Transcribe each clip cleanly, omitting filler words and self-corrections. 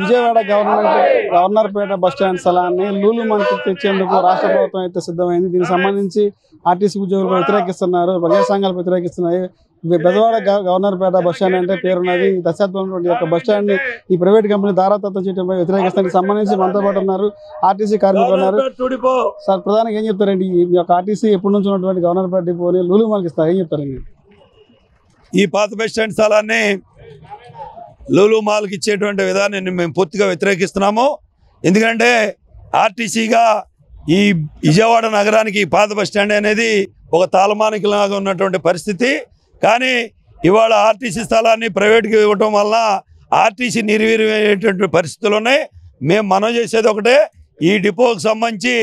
Vijayawada Governorpet bus stand స్థలాన్ని లూలు మంత్రికి తెచ్చేందుకు రాష్ట్ర ప్రభుత్వం అయితే సిద్ధమైంది. దీనికి సంబంధించి ఆర్టీసీ ఉద్యోగులు వ్యతిరేకిస్తున్నారు, ప్రజా సంఘాలు వ్యతిరేకిస్తున్నాయి. బెజవాడ గవర్నర్పేట బస్టాండ్ అంటే పేరున్నది. దశాబ్దంలో యొక్క బస్టాండ్ ని ఈ ప్రైవేట్ కంపెనీ దారాదత్తం చేయడంపై వ్యతిరేకిస్తానికి సంబంధించి మనతో పాటు ఉన్నారు ఆర్టీసీ కార్మికులు ఉన్నారు. సార్, ప్రధానంగా ఏం చెప్తారండి? ఈ యొక్క ఆర్టీసీ ఎప్పటి నుంచి ఉన్నటువంటి గవర్నర్పేట డిపోని లూలు మంత్రికి ఇస్తారు, ఏం చెప్తారండి? ఈ పాత బస్టాండ్ స్థలాన్ని లూలు మాల్కి ఇచ్చేటువంటి విధానాన్ని మేము పూర్తిగా వ్యతిరేకిస్తున్నాము. ఎందుకంటే ఆర్టీసీగా ఈ విజయవాడ నగరానికి ఈ పాత బస్టాండ్ అనేది ఒక తాళమానికలాగా ఉన్నటువంటి పరిస్థితి. కానీ ఇవాళ ఆర్టీసీ స్థలాన్ని ప్రైవేట్కి ఇవ్వటం వల్ల ఆర్టీసీ నిర్వీర్యమైనటువంటి పరిస్థితులు ఉన్నాయి. మేము మనం చేసేది ఒకటే, ఈ డిపోకి సంబంధించి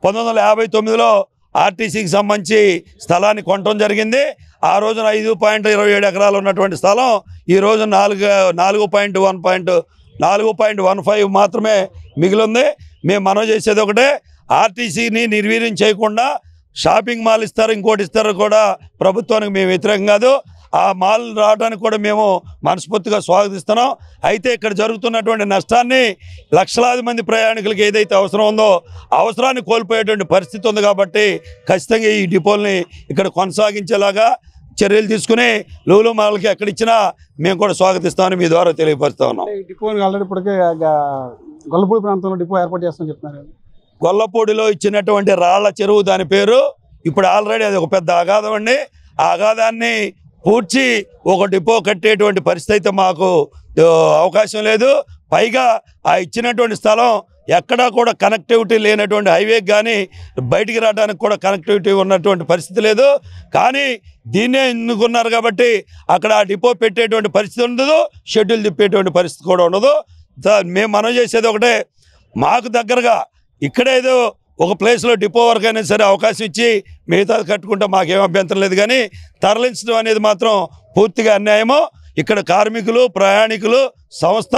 1959లో ఆర్టీసీకి సంబంధించి స్థలాన్ని కొనడం జరిగింది. ఆ రోజున 5.27 ఎకరాలు ఉన్నటువంటి స్థలం ఈ రోజు 4.15 మాత్రమే మిగిలింది. మేము మనం చేసేది ఒకటే, ఆర్టీసీని నిర్వీర్యం చేయకుండా షాపింగ్ మాల్ ఇస్తారు, ఇంకోటి ఇస్తారు కూడా ప్రభుత్వానికి మేము వ్యతిరేకం కాదు. ఆ మాల్ రావడానికి కూడా మేము మనస్ఫూర్తిగా స్వాగతిస్తున్నాం. అయితే ఇక్కడ జరుగుతున్నటువంటి నష్టాన్ని లక్షలాది మంది ప్రయాణికులకు ఏదైతే అవసరం ఉందో అవసరాన్ని కోల్పోయేటువంటి పరిస్థితి ఉంది. కాబట్టి ఖచ్చితంగా ఈ డిపోల్ని ఇక్కడ కొనసాగించేలాగా చర్యలు తీసుకుని లూలు మాల్కి ఎక్కడిచ్చినా మేము కూడా స్వాగతిస్తామని మీ ద్వారా తెలియపరుస్తా ఉన్నాం. ఈ డిపోని ఆల్రెడీ ఇప్పటికే గొల్లపూడి ప్రాంతంలో డిపో ఏర్పాటు చేస్తామని చెప్తున్నారు. గొల్లపూడిలో ఇచ్చినటువంటి రాళ్ల చెరువు దాని పేరు. ఇప్పుడు ఆల్రెడీ అది ఒక పెద్ద అగాధం అండి. ఆ అగాధాన్ని పూడ్చి ఒక డిపో కట్టేటువంటి పరిస్థితి అయితే మాకు అవకాశం లేదు. పైగా ఆ ఇచ్చినటువంటి స్థలం ఎక్కడా కూడా కనెక్టివిటీ లేనటువంటి హైవేకి కానీ బయటికి రావడానికి కూడా కనెక్టివిటీ ఉన్నటువంటి పరిస్థితి లేదు. కానీ దీన్నే ఎన్నుకున్నారు కాబట్టి అక్కడ ఆ డిపో పెట్టేటువంటి పరిస్థితి ఉండదు, షెడ్యూల్ తిప్పేటువంటి పరిస్థితి కూడా ఉండదు. మేము మనం చేసేది ఒకటే, మాకు దగ్గరగా ఇక్కడేదో ఒక ప్లేస్లో డిపో వరకు అయినా సరే అవకాశం ఇచ్చి మిగతా కట్టుకుంటే మాకేం అభ్యంతరం లేదు. కానీ తరలించడం అనేది మాత్రం పూర్తిగా అన్యాయము. ఇక్కడ కార్మికులు, ప్రయాణికులు, సంస్థ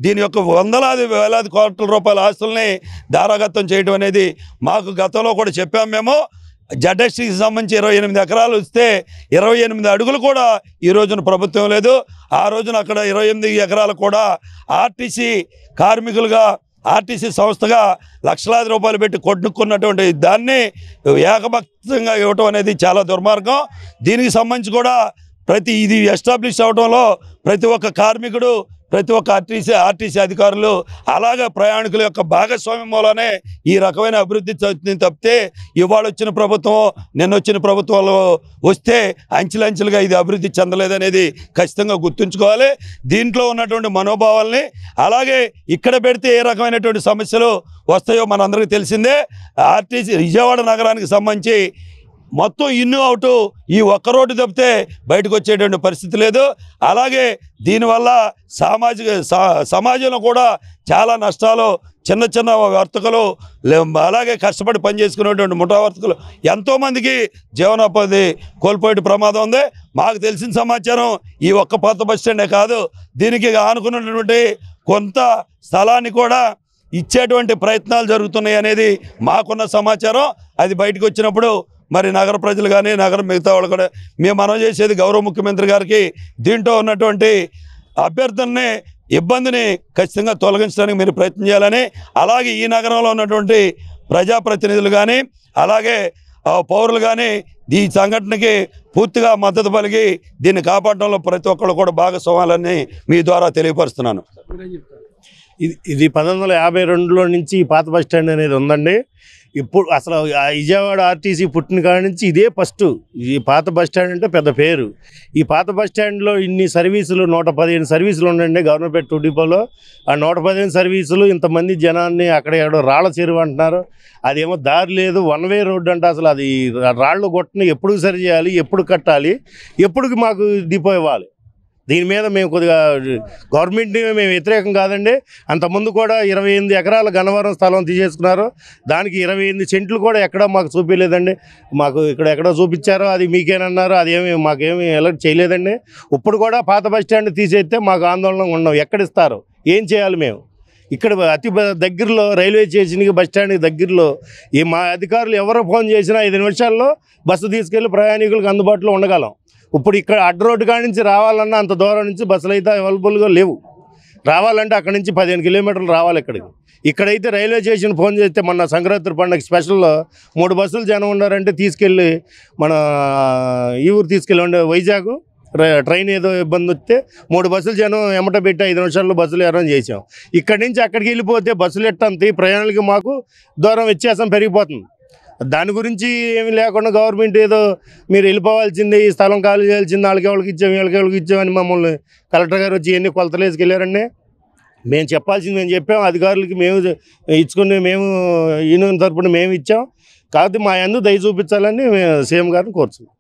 దీని యొక్క వందలాది వేలాది కోట్ల రూపాయల ఆస్తుల్ని దారాగతం చేయడం అనేది మాకు గతంలో కూడా చెప్పాము. మేము జడ్ఎస్టీకి సంబంధించి 28 ఎకరాలు ఇస్తే 28 అడుగులు కూడా ఈ రోజున ప్రభుత్వం లేదు. ఆ రోజున అక్కడ 28 ఎకరాలు కూడా ఆర్టీసీ కార్మికులుగా, ఆర్టీసీ సంస్థగా లక్షలాది రూపాయలు పెట్టి కొనుక్కున్నటువంటి దాన్ని ఏకపక్షంగా ఇవ్వటం అనేది చాలా దుర్మార్గం. దీనికి సంబంధించి కూడా ఇది ఎస్టాబ్లిష్ అవడంలో ప్రతి ఒక్క కార్మికుడు, ప్రతి ఒక్క ఆర్టీసీ అధికారులు అలాగే ప్రయాణికుల యొక్క భాగస్వామ్యం మూలనే ఈ రకమైన అభివృద్ధి తప్పితే ఇవాళ వచ్చిన ప్రభుత్వం, నిన్న వచ్చిన ప్రభుత్వాలు వస్తే అంచెలంచెలుగా ఇది అభివృద్ధి చెందలేదనేది ఖచ్చితంగా గుర్తుంచుకోవాలి. దీంట్లో ఉన్నటువంటి మనోభావాల్ని అలాగే ఇక్కడ పెడితే ఏ రకమైనటువంటి సమస్యలు వస్తాయో మనందరికీ తెలిసిందే. ఆర్టీసీ విజయవాడ నగరానికి సంబంధించి మొత్తం ఇన్ను అవుట్ ఈ ఒక్క రోడ్డు తప్పితే బయటకు వచ్చేటువంటి పరిస్థితి లేదు. అలాగే దీనివల్ల సమాజంలో కూడా చాలా నష్టాలు, చిన్న చిన్న వర్తకులు అలాగే కష్టపడి పనిచేసుకునేటువంటి ముఠా వర్తకులు ఎంతోమందికి జీవనోపాధి కోల్పోయే ప్రమాదం ఉంది. మాకు తెలిసిన సమాచారం ఈ ఒక్క పాత బస్ స్టాండే కాదు, దీనికి ఆనుకున్నటువంటి కొంత స్థలాన్ని కూడా ఇచ్చేటువంటి ప్రయత్నాలు జరుగుతున్నాయి అనేది మాకున్న సమాచారం. అది బయటకు వచ్చినప్పుడు మరి నగర ప్రజలు కానీ నగరం మిగతా వాళ్ళు కూడా మేము మనం చేసేది గౌరవ ముఖ్యమంత్రి గారికి దీంట్లో ఉన్నటువంటి అభ్యర్థనని, ఇబ్బందిని ఖచ్చితంగా తొలగించడానికి మీరు ప్రయత్నం చేయాలని, అలాగే ఈ నగరంలో ఉన్నటువంటి ప్రజాప్రతినిధులు కానీ అలాగే పౌరులు కానీ ఈ సంఘటనకి పూర్తిగా మద్దతు పలికి దీన్ని కాపాడడంలో ప్రతి ఒక్కళ్ళు కూడా భాగస్వామ్యాలని మీ ద్వారా తెలియపరుస్తున్నాను. ఇది 1952లో నుంచి ఈ పాత బస్ స్టాండ్ అనేది ఉందండి. ఇప్పుడు అసలు విజయవాడ ఆర్టీసీ పుట్టిన కాడ నుంచి ఇదే ఫస్ట్. ఈ పాత బస్ స్టాండ్ అంటే పెద్ద పేరు. ఈ పాత బస్ స్టాండ్లో ఇన్ని సర్వీసులు 115 సర్వీసులు ఉండండి గవర్నర్పేట 2 డిపోలో. ఆ 115 సర్వీసులు ఇంతమంది జనాన్ని అక్కడ ఎక్కడో రాళ్ల చెరువు అంటున్నారు. అదేమో దారి లేదు, 1 వే రోడ్డు అంటే అసలు అది రాళ్ళు కొట్టని ఎప్పుడు సరి చేయాలి, ఎప్పుడు కట్టాలి, ఎప్పుడు మాకు డిపో ఇవ్వాలి. దీని మీద మేము కొద్దిగా గవర్నమెంట్ని మేము వ్యతిరేకం కాదండి. అంతకుముందు కూడా 28 ఎకరాల గన్నవరం స్థలం తీసేసుకున్నారు. దానికి 28 సెంట్లు కూడా ఎక్కడా మాకు చూపించలేదండి. మాకు ఇక్కడ ఎక్కడో చూపించారో అది మీకేనన్నారు, అదేమి మాకేమి ఎలర్ట్ చేయలేదండి. ఇప్పుడు కూడా పాత బస్ స్టాండ్ తీసేస్తే మాకు ఆందోళన ఉన్నాం. ఎక్కడిస్తారు, ఏం చేయాలి? మేము ఇక్కడ అతి దగ్గరలో రైల్వే స్టేషన్కి బస్ స్టాండ్కి దగ్గరలో మా అధికారులు ఎవరు ఫోన్ చేసినా 5 నిమిషాల్లో బస్సు తీసుకెళ్ళి ప్రయాణికులకు అందుబాటులో ఉండగలం. ఇప్పుడు ఇక్కడ అడ్డ రోడ్డు కాడి నుంచి రావాలన్నా అంత దూరం నుంచి బస్సులు అయితే అవైలబుల్గా లేవు. రావాలంటే అక్కడి నుంచి 15 కిలోమీటర్లు రావాలి ఇక్కడికి. ఇక్కడైతే రైల్వే స్టేషన్ ఫోన్ చేస్తే మొన్న సంక్రాంతి పండుగ స్పెషల్లో 3 బస్సులు జనం ఉన్నారంటే తీసుకెళ్ళి మన ఈ ఊరు తీసుకెళ్ళి వైజాగ్ ట్రైన్ ఏదో ఇబ్బంది వస్తే 3 బస్సులు జనం ఎమ్మట పెట్టి 5 నిమిషాల్లో బస్సులు అరేంజ్ చేసాం. ఇక్కడి నుంచి అక్కడికి వెళ్ళిపోతే బస్సులు ఎట్టంత ప్రయాణాలకి మాకు దూరం వ్యత్యాసం పెరిగిపోతుంది. దాని గురించి ఏమి లేకుండా గవర్నమెంట్ ఏదో మీరు వెళ్ళిపోవాల్సిందే, ఈ స్థలం ఖాళీ చేయాల్సింది, వాళ్ళకి ఇచ్చామని మమ్మల్ని కలెక్టర్ గారు వచ్చి ఎన్ని కొలతలు వేసుకెళ్ళారండి. మేము చెప్పాల్సింది మేము చెప్పాము, అధికారులకి మేము ఇచ్చుకుని మేము యూనియన్ తరపున మేము ఇచ్చాం. కాబట్టి మా యందు దయ చూపించాలని సీఎం గారిని కోరుతున్నాం.